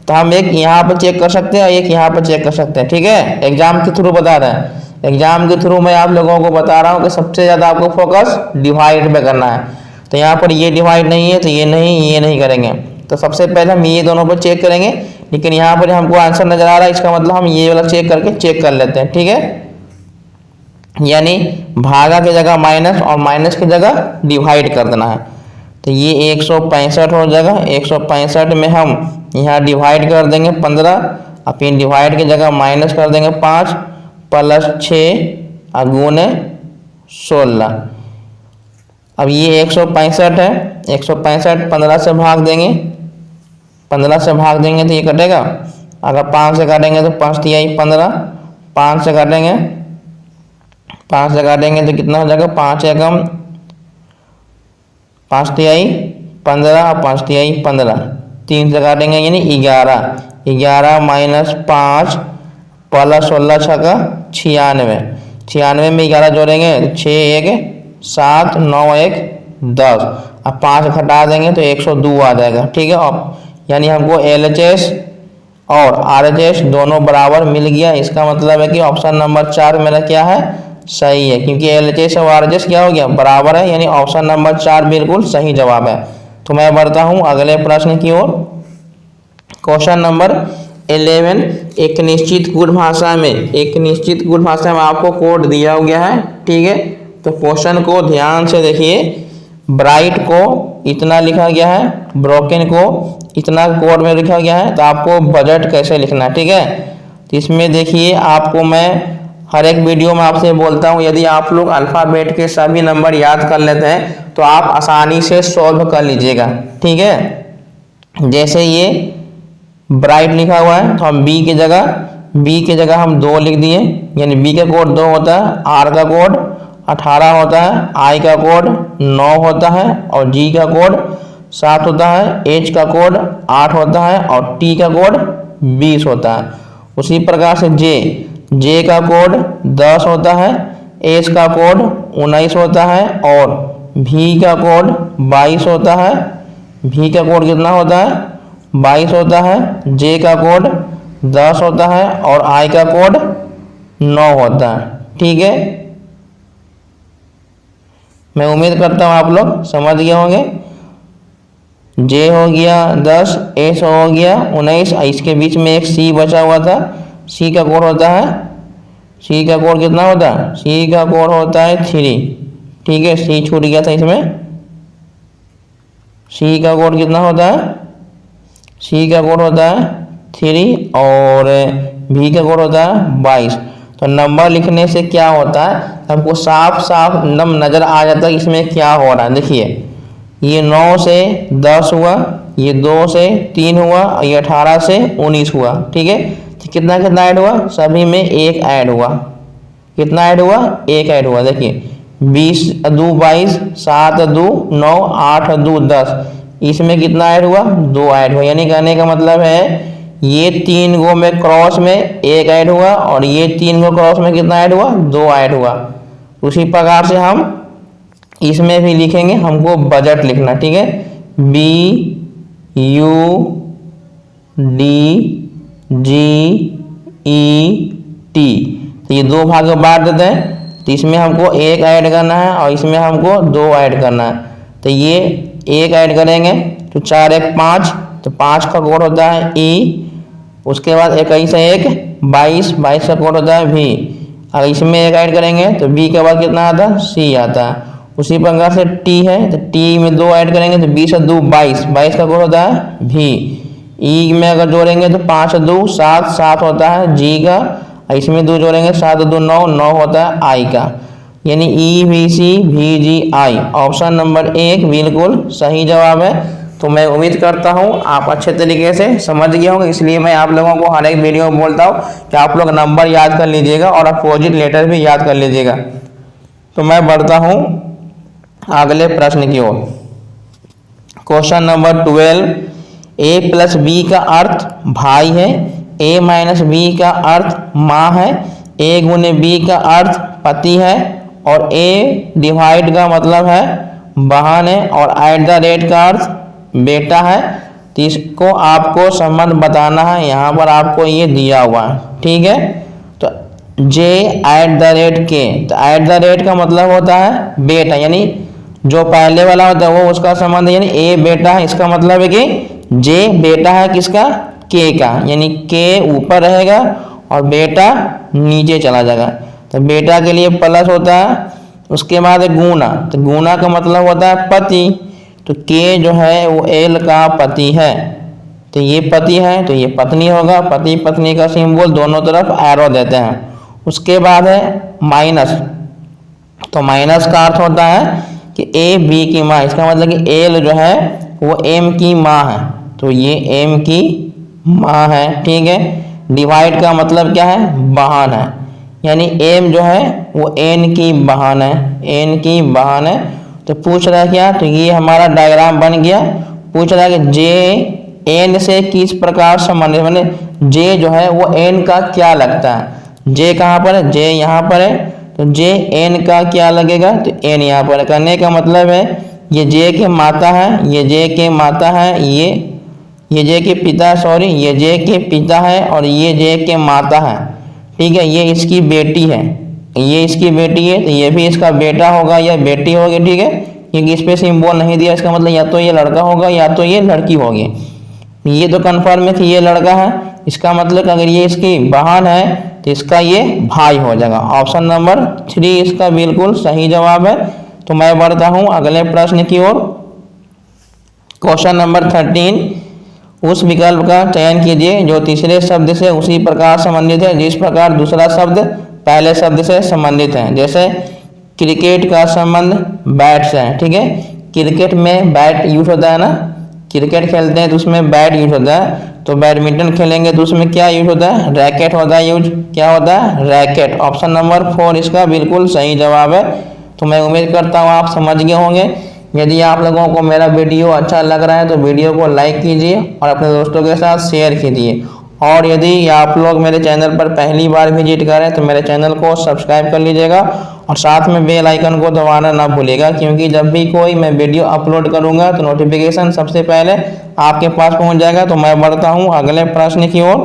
तो हम एक यहाँ पर चेक कर सकते हैं और एक यहाँ पर चेक कर सकते हैं। ठीक है, एग्जाम के थ्रू बता रहे हैं, एग्जाम के थ्रू मैं आप लोगों को बता रहा हूँ कि सबसे ज़्यादा आपको फोकस डिवाइड पे करना है। तो यहाँ पर ये डिवाइड नहीं है, तो ये नहीं करेंगे। तो सबसे पहले हम ये दोनों पर चेक करेंगे, लेकिन यहाँ पर हमको आंसर नजर आ रहा है, इसका मतलब हम ये वाला चेक कर लेते हैं। ठीक है, यानी भागा की जगह माइनस और माइनस की जगह डिवाइड कर देना है। तो ये 165 हो जाएगा। 165 में हम यहाँ डिवाइड कर देंगे 15, और फिर डिवाइड की जगह माइनस कर देंगे 5 + 6 और गुने 16। अब ये 165 है, 165 15 से भाग देंगे, 15 से भाग देंगे तो ये कटेगा। अगर 5 से काटेंगे तो 5 तिहाई 15, 5 से काटेंगे, 5 से काटेंगे तो कितना हो जाएगा, 5 एकम 5 तिहाई 15 और 5 तिहाई 15, 3 से काटेंगे यानी 11, 11 माइनस 5 प्लस 16 छक्का 96, 96 में 11 जोड़ेंगे तो 6 1 7 9 1 10, अब 5 घटा देंगे तो 102 आ जाएगा। ठीक है, अब यानी हमको LHS और RHS दोनों बराबर मिल गया। इसका मतलब है कि ऑप्शन नंबर 4 मेरा क्या है, सही है, क्योंकि LHS और RHS क्या हो गया, बराबर है, यानी ऑप्शन नंबर 4 बिल्कुल सही जवाब है। तो मैं बढ़ता हूँ अगले प्रश्न की ओर। क्वेश्चन नंबर 11, एक निश्चित गुण भाषा में, एक निश्चित गुण भाषा में आपको कोड दिया गया है। ठीक है, तो क्वेश्चन को ध्यान से देखिए। ब्राइट को इतना लिखा गया है, ब्रोकन को इतना कोड में लिखा गया है, तो आपको बजट कैसे लिखना है। ठीक है, तो इसमें देखिए, आपको मैं हर एक वीडियो में आपसे बोलता हूँ, यदि आप लोग अल्फ़ाबेट के सभी नंबर याद कर लेते हैं तो आप आसानी से सॉल्व कर लीजिएगा। ठीक है, जैसे ये ब्राइट लिखा हुआ है तो हम बी की जगह हम 2 लिख दिए, यानी बी का कोड 2 होता है, आर का कोड 18 होता है, आई का कोड 9 होता है और जी का कोड 7 होता है, एच का कोड 8 होता है और टी का कोड 20 होता है। उसी प्रकार से जे का कोड 10 होता है, एच का कोड 19 होता है और भी का कोड 22 होता है। भी का कोड कितना होता है, 22 होता है। जे का कोड 10 होता है और आई का कोड 9 होता है। ठीक है, मैं उम्मीद करता हूँ आप लोग समझ गए होंगे। जे हो गया 10, एस हो गया 19, इसके बीच में एक सी बचा हुआ था, सी का कोड होता है, सी का कोड कितना होता है, सी का कोड होता है 3। ठीक है, सी छूट गया था इसमें, सी का कोड कितना होता है, सी का कोड होता है 3 और भी का कोड होता है 22। तो नंबर लिखने से क्या होता है, हमको साफ साफ एकदम नज़र आ जाता है इसमें क्या हो रहा है। देखिए, ये 9 से 10 हुआ, ये 2 से 3 हुआ और ये 18 से 19 हुआ। ठीक है, तो कितना कितना ऐड हुआ, सभी में 1 ऐड हुआ। कितना ऐड हुआ, 1 ऐड हुआ। देखिए 20 2 22, 7 2 9, 8 2 10, इसमें कितना ऐड हुआ, 2 ऐड हुआ। यानी कहने का मतलब है ये 3 गो में क्रॉस में 1 ऐड हुआ और ये 3 गो क्रॉस में कितना ऐड हुआ, 2 ऐड हुआ। उसी प्रकार से हम इसमें भी लिखेंगे, हमको बजट लिखना। ठीक है, BUDGET, तो ये 2 भाग में बांट देते हैं। तो इसमें हमको 1 ऐड करना है और इसमें हमको 2 ऐड करना है। तो ये 1 ऐड करेंगे तो 4 1 5, तो 5 का कोड होता है ई। उसके बाद 21 से 1 22, 22 का कोड होता है भी। अगर इसमें 1 ऐड करेंगे तो बी के बाद कितना आता है, सी आता है। उसी प्रकार से टी है, तो टी में 2 ऐड करेंगे तो 20 से 2 22, 22 का कोड होता है भी। ई में अगर जोड़ेंगे तो 5 से 2 7, 7 होता है जी का, इसमें 2 जोड़ेंगे 7 2 9, 9 होता है आई का। यानी EBCVGI ऑप्शन नंबर 1 बिल्कुल सही जवाब है। तो मैं उम्मीद करता हूँ आप अच्छे तरीके से समझ गए होंगे, इसलिए मैं आप लोगों को हर एक वीडियो में बोलता हूँ कि आप लोग नंबर याद कर लीजिएगा और अपोजिट लेटर भी याद कर लीजिएगा। तो मैं बढ़ता हूँ अगले प्रश्न की ओर। Question number 12, A plus B का अर्थ भाई है, A माइनस बी का अर्थ माँ है, A गुने बी का अर्थ पति है और A डिवाइड का मतलब है बहन है और एट द रेट का अर्थ बेटा है। तो इसको आपको संबंध बताना है, यहाँ पर आपको ये दिया हुआ है। ठीक है, तो जे एट द रेट के, तो एट द रेट का मतलब होता है बेटा, यानी जो पहले वाला होता है वो उसका संबंध, यानी ए बेटा है, इसका मतलब है कि जे बेटा है किसका, के का, यानी के ऊपर रहेगा और बेटा नीचे चला जाएगा। तो बेटा के लिए प्लस होता है, उसके बाद गुना, तो गुना का मतलब होता है पति, तो के जो है वो एल का पति है, तो ये पति है तो ये पत्नी होगा। पति पत्नी का सिंबल दोनों तरफ एरो देते हैं। उसके बाद है माइनस, तो माइनस का अर्थ होता है कि ए बी की माँ, इसका मतलब कि एल जो है वो एम की माँ है, तो ये एम की माँ है। ठीक है, डिवाइड का मतलब क्या है, बहन है, यानी एम जो है वो एन की बहन है, एन की बहन है। तो पूछ रहा है क्या, तो ये हमारा डायग्राम बन गया। पूछ रहा है कि जे एन से किस प्रकार संबंधित, मतलब जे जो है वो एन का क्या लगता है। जे कहाँ पर है, जे यहाँ पर है, तो जे एन का क्या लगेगा, तो एन यहाँ पर। करने का मतलब है ये जे के माता है, ये जे के माता है, ये जे के पिता, सॉरी ये जे के पिता है और ये जे के माता है। ठीक है, ये इसकी बेटी है, ये इसकी बेटी है, तो ये भी इसका बेटा होगा या बेटी होगी। ठीक है, क्योंकि इस पे सिंबल नहीं दिया, इसका मतलब या तो ये लड़का होगा या तो ये लड़की होगी। ये तो कन्फर्म है कि ये लड़का है, इसका मतलब अगर ये इसकी बहन है तो इसका ये भाई हो जाएगा। ऑप्शन नंबर 3 इसका बिल्कुल सही जवाब है। तो मैं बढ़ता हूँ अगले प्रश्न की ओर। क्वेश्चन नंबर 13, उस विकल्प का चयन कीजिए जो तीसरे शब्द से उसी प्रकार संबंधित है जिस प्रकार दूसरा शब्द पहले शब्द से संबंधित है। जैसे क्रिकेट का संबंध बैट से है। ठीक है, क्रिकेट में बैट यूज होता है ना, क्रिकेट खेलते हैं तो उसमें बैट यूज होता है। तो बैडमिंटन खेलेंगे तो उसमें क्या यूज होता है, रैकेट होता है यूज, क्या होता है, रैकेट। ऑप्शन नंबर 4 इसका बिल्कुल सही जवाब है। तो मैं उम्मीद करता हूँ आप समझ गए होंगे। यदि आप लोगों को मेरा वीडियो अच्छा लग रहा है तो वीडियो को लाइक कीजिए और अपने दोस्तों के साथ शेयर कीजिए। और यदि आप लोग मेरे चैनल पर पहली बार विजिट करें तो मेरे चैनल को सब्सक्राइब कर लीजिएगा और साथ में बेल आइकन को दबाना ना भूलिएगा, क्योंकि जब भी कोई मैं वीडियो अपलोड करूंगा तो नोटिफिकेशन सबसे पहले आपके पास पहुंच जाएगा। तो मैं बढ़ता हूं अगले प्रश्न की ओर।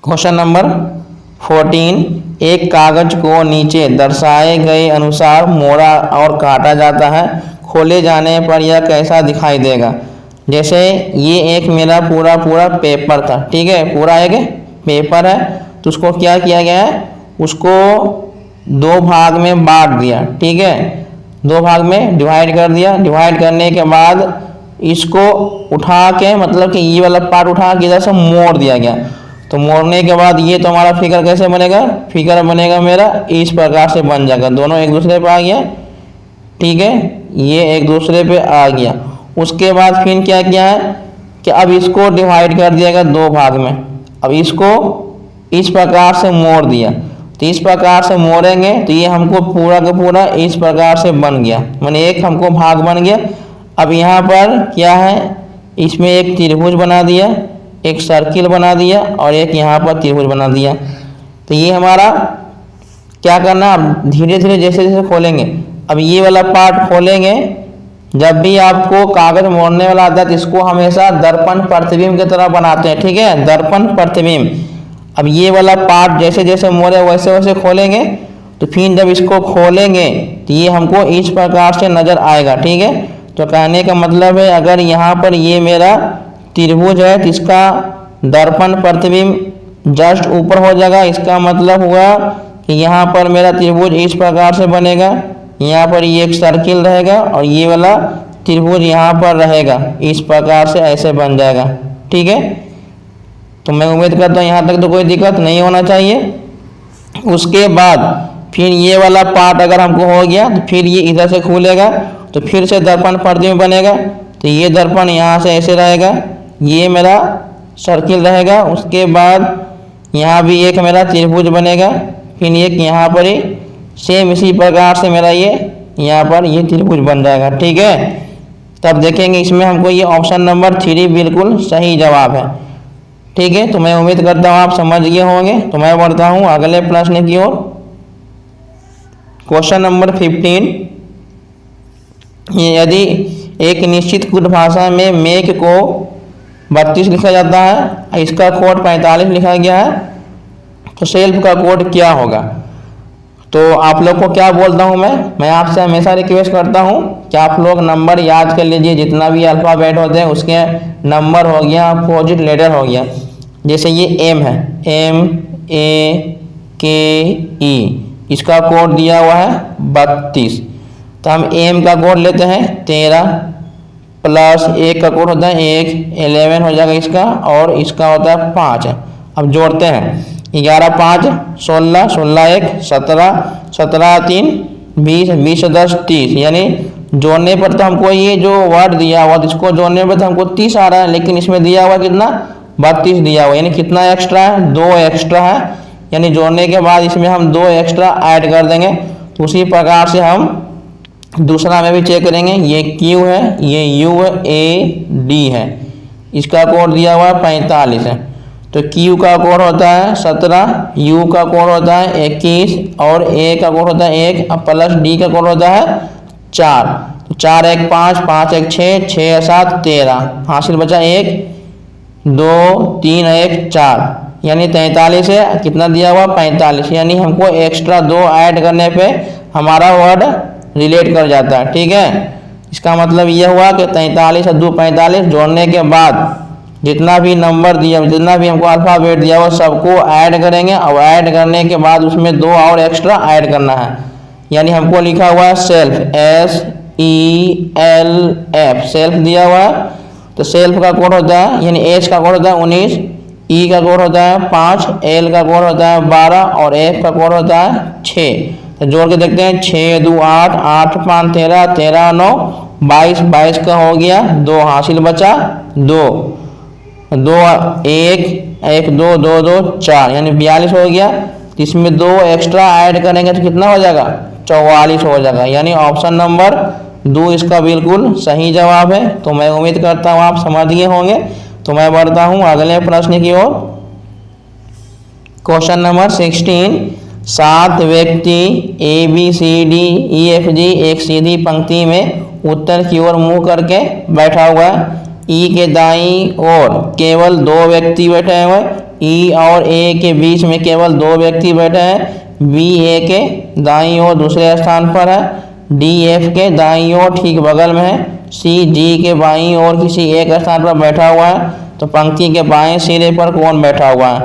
क्वेश्चन नंबर 14, एक कागज को नीचे दर्शाए गए अनुसार मोड़ा और काटा जाता है, खोले जाने पर यह कैसा दिखाई देगा। जैसे ये एक मेरा पूरा पेपर था। ठीक है, पूरा एक पेपर है, तो उसको क्या किया गया है, उसको 2 भाग में बांट दिया। ठीक है, 2 भाग में डिवाइड कर दिया। डिवाइड करने के बाद इसको उठा के, मतलब कि ये वाला पार्ट उठा के इधर से मोड़ दिया गया। तो मोड़ने के बाद ये तो हमारा फिगर कैसे बनेगा, फिगर बनेगा मेरा इस प्रकार से बन जाएगा, दोनों एक दूसरे पे आ गया। ठीक है, ये एक दूसरे पे आ गया। उसके बाद फिर क्या किया है कि अब इसको डिवाइड कर दिया गया 2 भाग में। अब इसको इस प्रकार से मोड़ दिया, तो इस प्रकार से मोड़ेंगे तो ये हमको पूरा का पूरा इस प्रकार से बन गया, माने एक हमको भाग बन गया। अब यहाँ पर क्या है, इसमें एक त्रिभुज बना दिया, एक सर्किल बना दिया और एक यहाँ पर त्रिभुज बना दिया। तो ये हमारा क्या करना, अब धीरे धीरे जैसे जैसे खोलेंगे, अब ये वाला पार्ट खोलेंगे। जब भी आपको कागज मोड़ने वाला आता है तो इसको हमेशा दर्पण प्रतिबिंब की तरह बनाते हैं। ठीक है, दर्पण प्रतिबिंब। अब ये वाला पार्ट जैसे जैसे मोड़े वैसे वैसे खोलेंगे, तो फिर जब इसको खोलेंगे तो ये हमको इस प्रकार से नजर आएगा। ठीक है, तो कहने का मतलब है अगर यहाँ पर ये मेरा त्रिभुज है तो इसका दर्पण प्रतिबिंब जस्ट ऊपर हो जाएगा। इसका मतलब हुआ कि यहाँ पर मेरा त्रिभुज इस प्रकार से बनेगा, यहाँ पर ये एक सर्किल रहेगा और ये वाला त्रिभुज यहाँ पर रहेगा, इस प्रकार से ऐसे बन जाएगा। ठीक है, तो मैं उम्मीद करता हूँ यहाँ तक तो कोई दिक्कत नहीं होना चाहिए। उसके बाद फिर ये वाला पार्ट अगर हमको हो गया तो फिर ये इधर से खुलेगा, तो फिर से दर्पण प्रतिबिंब बनेगा। तो ये दर्पण यहाँ से ऐसे रहेगा, ये मेरा सर्किल रहेगा। उसके बाद यहाँ भी एक मेरा त्रिभुज बनेगा, फिर एक यहाँ पर ही सेम इसी प्रकार से मेरा ये यहाँ पर ये त्रिभुज बन जाएगा। ठीक है, तब देखेंगे इसमें हमको ये ऑप्शन नंबर 3 बिल्कुल सही जवाब है। ठीक है, तो मैं उम्मीद करता हूँ आप समझ गए होंगे। तो मैं बढ़ता हूँ अगले प्रश्न की ओर। क्वेश्चन नंबर 15, यदि एक निश्चित कोड भाषा में मेक को 32 लिखा जाता है, इसका कोड 45 लिखा गया है, तो सेल्फ का कोड क्या होगा। तो आप लोग को क्या बोलता हूँ मैं आपसे हमेशा रिक्वेस्ट करता हूँ कि आप लोग नंबर याद कर लीजिए, जितना भी अल्फ़ाबेट होते हैं उसके नंबर हो गया, अपोजिट लेटर हो गया। जैसे ये एम है, MAKE, इसका कोड दिया हुआ है 32। तो हम एम का कोड लेते हैं 13 प्लस 1 का कोड होता है 1, 11 हो जाएगा इसका, और इसका होता है 5। अब जोड़ते हैं 11 5 16, 16 1 17, 17 3 20, 20 से 10 30, यानी जोड़ने पर तो हमको ये जो वर्ड दिया हुआ इसको जोड़ने पर तो हमको 30 आ रहा है, लेकिन इसमें दिया हुआ कितना 32 दिया हुआ, यानी कितना एक्स्ट्रा है 2 एक्स्ट्रा है, यानी जोड़ने के बाद इसमें हम 2 एक्स्ट्रा ऐड कर देंगे। तो उसी प्रकार से हम दूसरा में भी चेक करेंगे। ये Q है, ये U है, A D है, इसका कोड दिया हुआ है 45 है। तो Q का कोड होता है 17, U का कोड होता है 21 और A का कोड होता है 1 प्लस D का कोड होता है 4। तो 4 1 5, 5 1 6, 6 7 13, हासिल बचा 1 2 3 1 4, यानी 43 है, कितना दिया हुआ 45, यानी हमको एक्स्ट्रा 2 ऐड करने पे हमारा वर्ड रिलेट कर जाता है। ठीक है, इसका मतलब यह हुआ कि 43 और 2 45 जोड़ने के बाद जितना भी नंबर दिया, जितना भी हमको अल्फ़ाबेट दिया वो सबको ऐड करेंगे और ऐड करने के बाद उसमें 2 और एक्स्ट्रा ऐड करना है। यानी हमको लिखा हुआ है सेल्फ, SELF, सेल्फ दिया हुआ है। तो सेल्फ का कोड होता है, यानी H का कोड होता है 19, E का कोड होता है 5, L का कोड होता है 12 और F का कोड होता है 6। तो जोड़ के देखते हैं, 6 2 8, 8 5 13, 13 9 22, 22 का हो गया 2, हासिल बचा 2 2 1 1 2 2 2 4, यानी 42 हो गया। इसमें 2 एक्स्ट्रा ऐड करेंगे तो कितना हो जाएगा 44 हो जाएगा, यानी ऑप्शन नंबर 2 इसका बिल्कुल सही जवाब है। तो मैं उम्मीद करता हूँ आप समझ गए होंगे। तो मैं बढ़ता हूँ अगले प्रश्न की ओर। क्वेश्चन नंबर 16, 7 व्यक्ति ABCDEFG एक सीधी पंक्ति में उत्तर की ओर मुंह करके बैठा हुआ है। E के दाईं ओर केवल 2 व्यक्ति बैठे हुए, E और A के बीच में केवल 2 व्यक्ति बैठे हैं, B A के दाईं ओर दूसरे स्थान पर है, D F के दाईं ओर ठीक बगल में है, C G के बाईं ओर किसी एक स्थान पर बैठा हुआ है। तो पंक्ति के बाएं सिरे पर कौन बैठा हुआ है।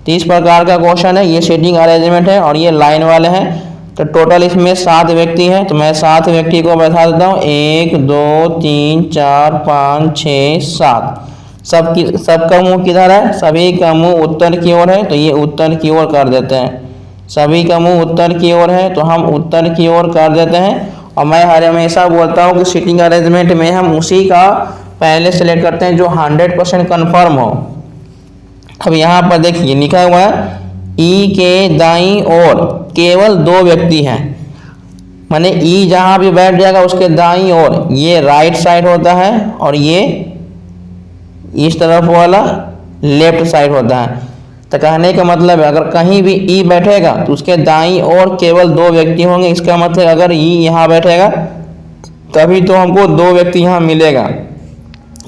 तो इस प्रकार का क्वेश्चन है, ये सीटिंग अरेंजमेंट है और ये लाइन वाले हैं। तो टोटल इसमें 7 व्यक्ति हैं, तो मैं 7 व्यक्ति को बैठा देता हूँ, 1 2 3 4 5 6 7। सबका मुंह किधर है, सभी का मुंह उत्तर की ओर है, तो ये उत्तर की ओर कर देते हैं। सभी का मुंह उत्तर की ओर है तो हम उत्तर की ओर कर देते हैं। और मैं हमेशा बोलता हूँ कि सीटिंग अरेंजमेंट में हम उसी का पहले सेलेक्ट करते हैं जो 100% कन्फर्म हो। अब यहाँ पर देखिए लिखा हुआ है E के दाईं ओर केवल 2 व्यक्ति हैं, माने E जहाँ भी बैठ जाएगा उसके दाईं ओर ये राइट साइड होता है और ये इस तरफ वाला लेफ्ट साइड होता है। तो कहने का मतलब है अगर कहीं भी E बैठेगा तो उसके दाईं ओर केवल 2 व्यक्ति होंगे। इसका मतलब अगर E यहाँ बैठेगा तभी तो हमको 2 व्यक्ति यहाँ मिलेगा।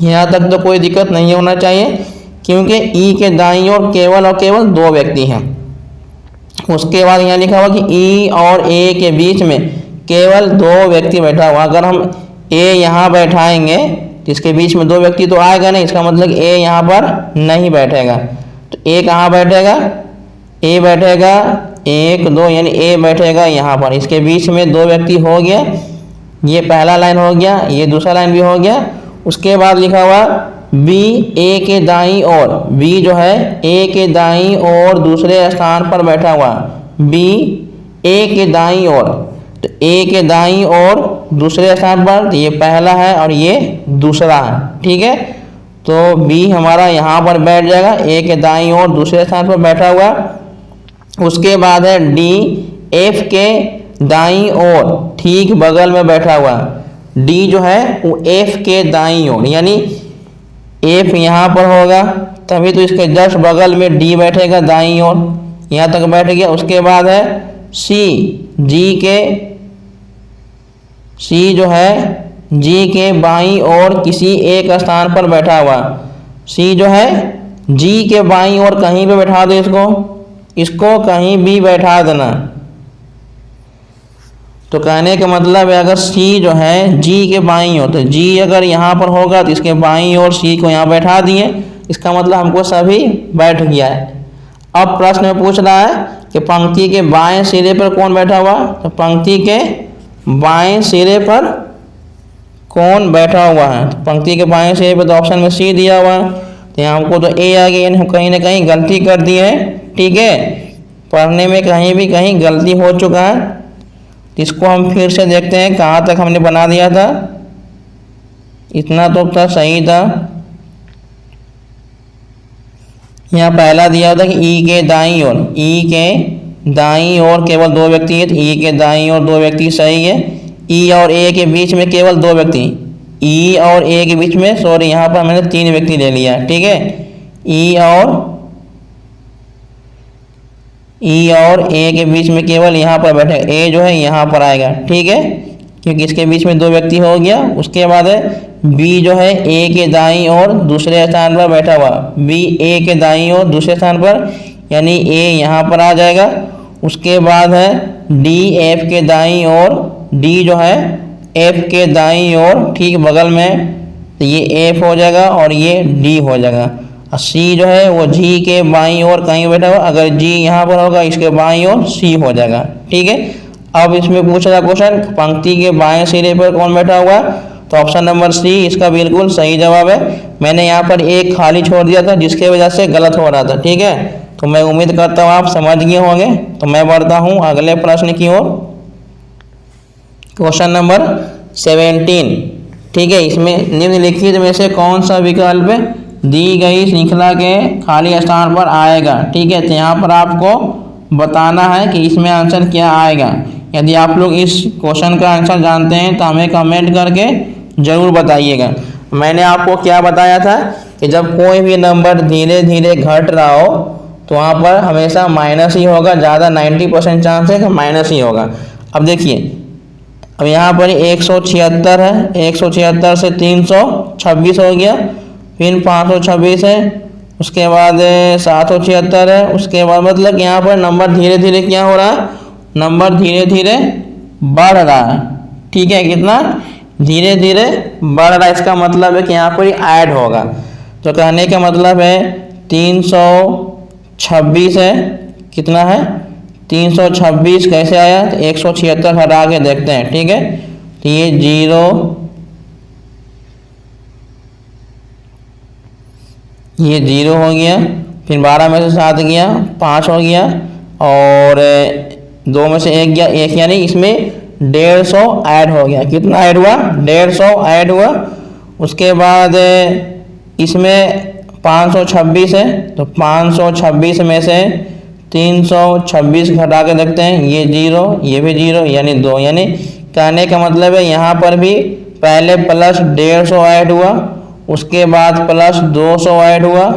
यहाँ तक तो कोई दिक्कत नहीं होना चाहिए, क्योंकि E के दाईं ओर केवल और केवल 2 व्यक्ति हैं। उसके बाद यहाँ लिखा हुआ कि E और A के बीच में केवल 2 व्यक्ति बैठा हुआ। अगर हम A यहाँ बैठाएंगे तो इसके बीच में 2 व्यक्ति तो आएगा नहीं, इसका मतलब A यहाँ पर नहीं बैठेगा। तो A कहाँ बैठेगा, A बैठेगा 1 2, यानी A बैठेगा यहाँ पर। इसके बीच में 2 व्यक्ति हो गया, ये पहला लाइन हो गया, ये दूसरा लाइन भी हो गया। उसके बाद लिखा हुआ B A के दाईं ओर, B जो है A के दाईं ओर दूसरे स्थान पर बैठा हुआ, B A के दाईं ओर। तो A के दाईं ओर दूसरे स्थान पर, तो ये पहला है और ये दूसरा है। ठीक है, तो B हमारा यहाँ पर बैठ जाएगा, A के दाईं ओर दूसरे स्थान पर बैठा हुआ। उसके बाद है D F के दाईं ओर ठीक बगल में बैठा हुआ। D जो है वो F के दाईं ओर, यानी F यहाँ पर होगा तभी तो इसके जस्ट बगल में D बैठेगा दाईं ओर, यहाँ तक बैठ गया। उसके बाद है C जो है G के बाईं ओर किसी एक स्थान पर बैठा हुआ। C जो है G के बाईं ओर कहीं पे बैठा दो, इसको कहीं भी बैठा देना। तो कहने का मतलब है अगर C जो है G के बाईं ओर, तो G अगर यहाँ पर होगा तो इसके बाईं ओर C को यहाँ बैठा दिए, इसका मतलब हमको सभी बैठ गया है। अब प्रश्न में पूछ रहा है कि पंक्ति के बाएं सिरे पर कौन बैठा हुआ। तो पंक्ति के बाएं सिरे पर कौन बैठा हुआ है, तो पंक्ति के बाएं सिरे पर तो ऑप्शन में C दिया हुआ है। तो यहाँ हमको तो A आ गया, हम कहीं ना कहीं गलती कर दी है। ठीक है, पढ़ने में कहीं भी कहीं गलती हो चुका है। तो इसको हम फिर से देखते हैं कहाँ तक हमने बना दिया था। इतना तो था, सही था। यहाँ पहला दिया था कि ई के दाईं ओर, ई के दाईं ओर केवल 2 व्यक्ति है, तो ई के दाईं ओर 2 व्यक्ति सही है। ई और ए के बीच में केवल 2 व्यक्ति, ई और ए के बीच में, सॉरी यहाँ पर मैंने 3 व्यक्ति ले लिया, ठीक है। ई और ए के बीच में केवल यहाँ पर बैठेगा, ए जो है यहाँ पर आएगा, ठीक है, क्योंकि इसके बीच में 2 व्यक्ति हो गया। उसके बाद है बी जो है ए के दाईं ओर दूसरे स्थान पर बैठा हुआ, बी ए के दाईं ओर दूसरे स्थान पर, यानी ए यहाँ पर आ जाएगा। उसके बाद है डी एफ के दाईं ओर, डी जो है एफ के दाईं ओर ठीक बगल में, तो ये एफ हो जाएगा और ये डी हो जाएगा। और सी जो है वो जी के बाईं ओर कहीं बैठा हुआ, अगर जी यहाँ पर होगा इसके बाईं ओर सी हो जाएगा, ठीक है। अब इसमें पूछा था क्वेश्चन पंक्ति के बाएं सिरे पर कौन बैठा हुआ, तो ऑप्शन नंबर सी इसका बिल्कुल सही जवाब है। मैंने यहाँ पर एक खाली छोड़ दिया था जिसके वजह से गलत हो रहा था, ठीक है। तो मैं उम्मीद करता हूँ आप समझ गए होंगे। तो मैं बढ़ता हूँ अगले प्रश्न की ओर। क्वेश्चन नंबर 17, ठीक है। इसमें निम्नलिखित में से कौन सा विकल्प दी गई श्रृंखला के खाली स्थान पर आएगा, ठीक है। तो यहाँ पर आपको बताना है कि इसमें आंसर क्या आएगा। यदि आप लोग इस क्वेश्चन का आंसर जानते हैं तो हमें कमेंट करके ज़रूर बताइएगा। मैंने आपको क्या बताया था कि जब कोई भी नंबर धीरे धीरे घट रहा हो तो वहाँ पर हमेशा माइनस ही होगा, ज़्यादा 90% चांस है कि माइनस ही होगा। अब देखिए, अब यहाँ पर 176 है, 176 से 326 हो गया, फिर 526 है, उसके बाद 776 है, उसके बाद मतलब यहाँ पर नंबर धीरे धीरे क्या हो रहा है, नंबर धीरे धीरे बढ़ रहा है, ठीक है। कितना धीरे धीरे बढ़ रहा है, इसका मतलब है कि यहाँ पर ऐड होगा। तो कहने का मतलब है 326 है, कितना है 326 कैसे आया, तो 176 हटा के देखते हैं, ठीक है। तो ये 0, ये 0 हो गया, फिर 12 में से 7 गया, 5 हो गया, और 2 में से 1 गया, 1, यानी इसमें 150 ऐड हो गया। कितना ऐड हुआ, 150 ऐड हुआ। उसके बाद इसमें 526 है, तो 526 में से 326 घटा के देखते हैं, ये 0, ये भी 0, यानी 2, यानी कहने का मतलब है यहाँ पर भी पहले प्लस 150 ऐड हुआ, उसके बाद प्लस 200 ऐड हुआ,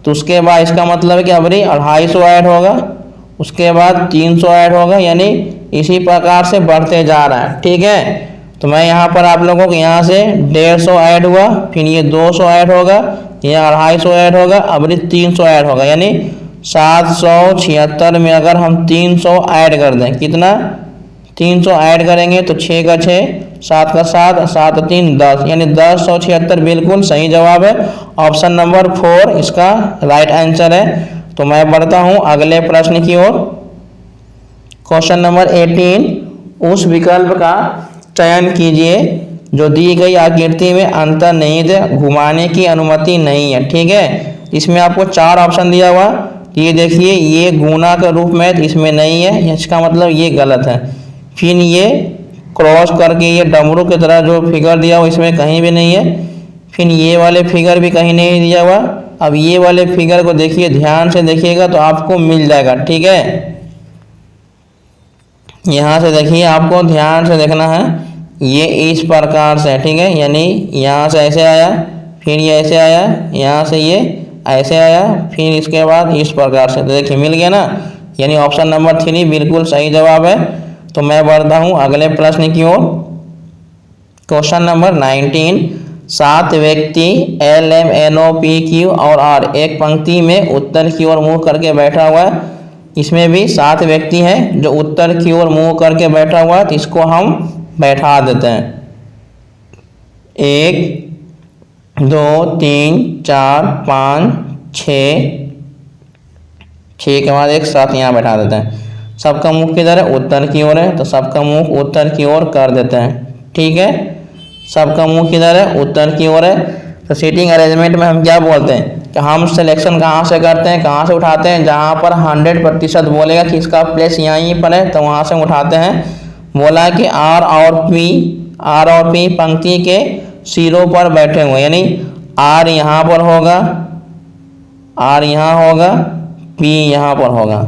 तो उसके बाद इसका मतलब है कि अबरी 250 ऐड होगा, उसके बाद 300 ऐड होगा, यानी इसी प्रकार से बढ़ते जा रहा है, ठीक है। तो मैं यहाँ पर आप लोगों को यहाँ से 150 ऐड हुआ, फिर ये 200 ऐड होगा, ये 250 ऐड होगा, अबरी 300 ऐड होगा, यानी 776 में अगर हम 300 ऐड कर दें, कितना 300 ऐड करेंगे तो 6 का 6, 7 का 7, 7 3 10, यानी 1076 बिल्कुल सही जवाब है। ऑप्शन नंबर 4 इसका राइट आंसर है। तो मैं बढ़ता हूँ अगले प्रश्न की ओर। क्वेश्चन नंबर 18, उस विकल्प का चयन कीजिए जो दी गई आकृति में अंतर्निहित घुमाने की अनुमति नहीं है, ठीक है। इसमें आपको 4 ऑप्शन दिया हुआ, ये देखिए, ये गुना के रूप में तो इसमें नहीं है, इसका मतलब ये गलत है। फिर ये क्रॉस करके ये डमरू की तरह जो फिगर दिया हुआ इसमें कहीं भी नहीं है, फिर ये वाले फिगर भी कहीं नहीं दिया हुआ। अब ये वाले फिगर को देखिए, ध्यान से देखिएगा तो आपको मिल जाएगा, ठीक है। यहाँ से देखिए, आपको ध्यान से देखना है, ये इस प्रकार से, ठीक है, यानी यहाँ से ऐसे आया, फिर ये ऐसे आया, यहाँ से ये ऐसे आया, फिर इसके बाद इस प्रकार से, तो देखिए मिल गया ना, यानी ऑप्शन नंबर 3 बिल्कुल सही जवाब है। तो मैं बढ़ता हूँ अगले प्रश्न की ओर। क्वेश्चन नंबर 19, 7 व्यक्ति L M N O P Q और R एक पंक्ति में उत्तर की ओर मुंह करके बैठा हुआ है। इसमें भी 7 व्यक्ति हैं जो उत्तर की ओर मुंह करके बैठा हुआ है, तो इसको हम बैठा देते हैं। 1 2 3 4 5 6 के बाद एक साथ यहाँ बैठा देते हैं। सबका मुख किधर है, उत्तर की ओर है, तो सबका मुख उत्तर की ओर कर देते हैं, ठीक है। सबका मुंह किधर है, उत्तर की ओर है। तो सीटिंग अरेंजमेंट में हम क्या बोलते हैं कि हम सिलेक्शन कहाँ से करते हैं, कहाँ से उठाते हैं, जहाँ पर 100% बोलेगा कि इसका प्लेस यहीं पर है तो वहाँ से उठाते हैं। बोला कि आर और पी पंक्ति के सिरों पर बैठे हुए, यानी आर यहाँ पर होगा, आर यहाँ होगा, पी यहाँ पर होगा,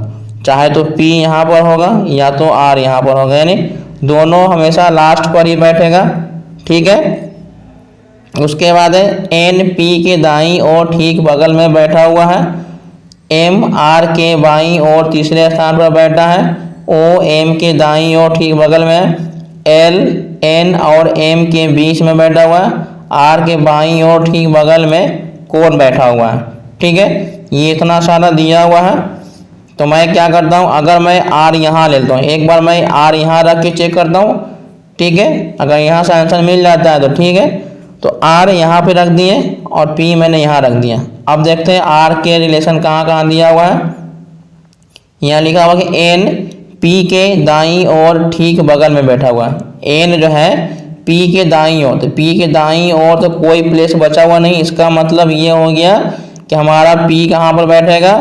चाहे तो पी यहाँ पर होगा या तो आर यहाँ पर होगा, यानी दोनों हमेशा लास्ट पर ही बैठेगा। ठीक है, उसके बाद है एन पी के दाईं ओर ठीक बगल में बैठा हुआ है, एम आर के बाईं ओर तीसरे स्थान पर बैठा है, ओ एम के दाईं ओर ठीक बगल में, एल एन और एम के बीच में बैठा हुआ है, आर के बाईं ओर ठीक बगल में कौन बैठा हुआ है। ठीक है, ये इतना सारा दिया हुआ है। तो मैं क्या करता हूँ, अगर मैं आर यहाँ ले लेता हूँ, एक बार मैं आर यहाँ रख के चेक करता हूँ। ठीक है, अगर यहाँ से आंसर मिल जाता है तो ठीक है, तो आर यहाँ पे रख दिए और पी मैंने यहाँ रख दिया। अब देखते हैं आर के रिलेशन कहाँ कहाँ दिया हुआ है। यहाँ लिखा हुआ कि एन पी के दाईं ओर ठीक बगल में बैठा हुआ है। एन जो है पी के दाईं ओर, तो पी के दाईं ओर तो कोई प्लेस बचा हुआ नहीं, इसका मतलब ये हो गया कि हमारा पी कहाँ पर बैठेगा,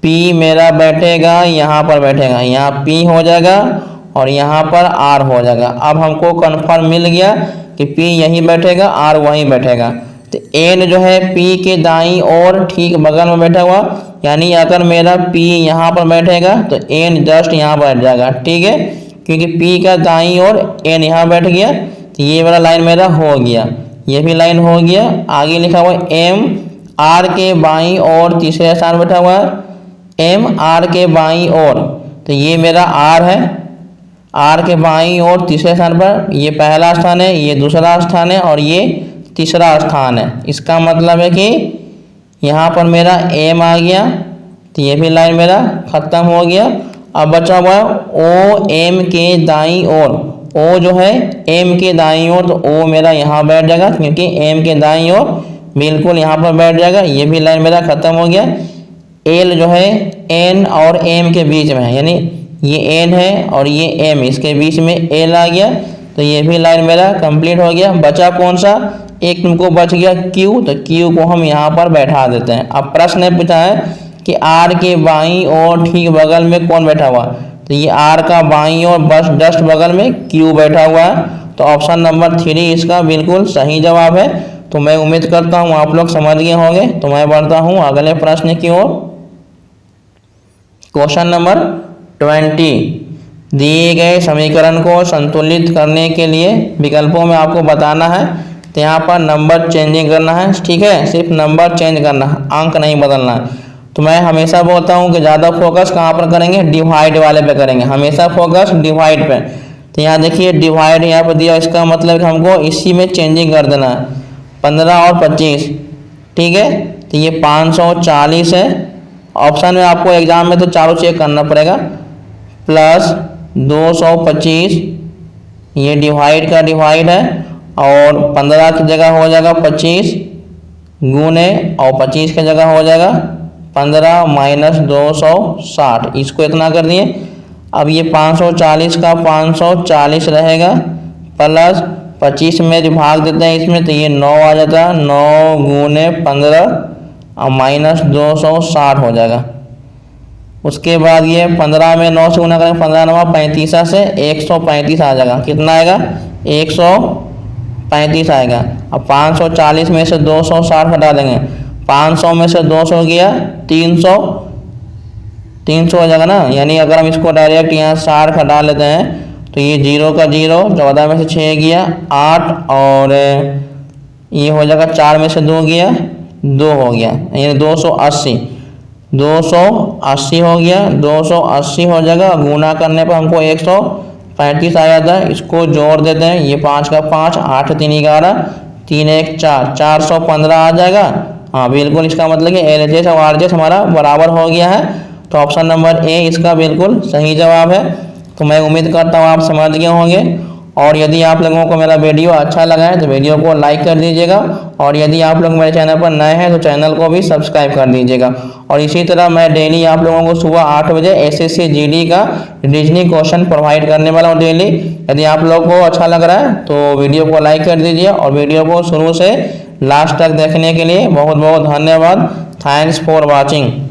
पी मेरा बैठेगा यहाँ पर बैठेगा, यहाँ पी हो जाएगा और यहाँ पर आर हो जाएगा। अब हमको कन्फर्म मिल गया कि पी यहीं बैठेगा, आर वहीं बैठेगा। तो एन जो है पी के दाईं ओर ठीक बगल में बैठा हुआ, यानी अगर मेरा पी यहाँ पर बैठेगा तो एन जस्ट यहाँ बैठ जाएगा। ठीक है, क्योंकि पी का दाईं ओर एन यहाँ बैठ गया, तो ये वाला लाइन मेरा हो गया, ये भी लाइन हो गया। आगे लिखा हुआ एम आर के बाईं ओर तीसरे स्थान बैठा हुआ है, एम आर के बाईं ओर, तो ये मेरा आर है, आर के बाईं ओर तीसरे स्थान पर, ये पहला स्थान है, ये दूसरा स्थान है और ये तीसरा स्थान है। इसका मतलब है कि यहाँ पर मेरा एम आ गया, तो ये भी लाइन मेरा खत्म हो गया। अब बचा हुआ ओ एम के दाईं ओर, ओ जो है एम के दाईं ओर, तो ओ मेरा यहाँ बैठ जाएगा क्योंकि एम के दाईं ओर बिल्कुल यहाँ पर बैठ जाएगा, ये भी लाइन मेरा खत्म हो गया। एल जो है एन और एम के बीच में है, यानी ये एन है और ये एम, इसके बीच में एल आ गया, तो ये भी लाइन मेरा कंप्लीट हो गया। बचा कौन सा, एक तुमको बच गया क्यू, तो क्यू को हम यहाँ पर बैठा देते हैं। अब प्रश्न पूछा है कि आर के बाईं ओर ठीक बगल में कौन बैठा हुआ, तो ये आर का बाईं ओर बस जस्ट बगल में क्यू बैठा हुआ है, तो ऑप्शन नंबर 3 इसका बिल्कुल सही जवाब है। तो मैं उम्मीद करता हूँ आप लोग समझ गए होंगे। तो मैं बढ़ता हूँ अगले प्रश्न की ओर। क्वेश्चन नंबर 20, दिए गए समीकरण को संतुलित करने के लिए विकल्पों में आपको बताना है। तो यहाँ पर नंबर चेंजिंग करना है, ठीक है, सिर्फ नंबर चेंज करना है, अंक नहीं बदलना है। तो मैं हमेशा बोलता हूँ कि ज़्यादा फोकस कहाँ पर करेंगे, डिवाइड वाले पे करेंगे, हमेशा फोकस डिवाइड पे। तो यहाँ देखिए डिवाइड यहाँ पर दिया, इसका मतलब कि हमको इसी में चेंजिंग कर देना है, 15 और 25, ठीक है। तो ये 540 है, ऑप्शन में आपको एग्जाम में तो चारों चेक करना पड़ेगा, प्लस 225, ये डिवाइड का डिवाइड है, और 15 की जगह हो जाएगा 25 गुने, और 25 की जगह हो जाएगा 15 माइनस 260, इसको इतना कर दिए। अब ये 540 का 540 रहेगा, प्लस 25 में जो भाग देते हैं इसमें, तो ये 9 आ जाता है, 9 गुने 15 और माइनस 260 हो जाएगा। उसके बाद ये 15 में 9 से गुना करेंगे, 15 9 35 से 135 आ जाएगा, कितना आएगा 135 आएगा। अब 540 में से 260 हटा देंगे, 500 में से 200 गया 300 हो जाएगा ना, यानी अगर हम इसको डायरेक्ट यहाँ 60 हटा लेते हैं तो ये 0 का 0, 14 में से 6 गया 8, और ये हो जाएगा 4 में से 2 गया 2 हो गया, यानी 280 हो गया, 280 हो जाएगा। गुना करने पर हमको 135 आ जाता है, इसको जोड़ देते हैं, ये 5 का 5, 8 3 11, 3 1 4, 415 आ जाएगा। हाँ बिल्कुल, इसका मतलब कि LHS और RHS हमारा बराबर हो गया है। तो ऑप्शन नंबर ए इसका बिल्कुल सही जवाब है। तो मैं उम्मीद करता हूँ आप समझ गए होंगे, और यदि आप लोगों को मेरा वीडियो अच्छा लगा है तो वीडियो को लाइक कर दीजिएगा, और यदि आप लोग मेरे चैनल पर नए हैं तो चैनल को भी सब्सक्राइब कर दीजिएगा। और इसी तरह मैं डेली आप लोगों को सुबह 8 बजे SSC GD का रीजनिंग क्वेश्चन प्रोवाइड करने वाला हूँ डेली। यदि आप लोग को अच्छा लग रहा है तो वीडियो को लाइक कर दीजिए, और वीडियो को शुरू से लास्ट तक देखने के लिए बहुत बहुत धन्यवाद। Thanks for watching.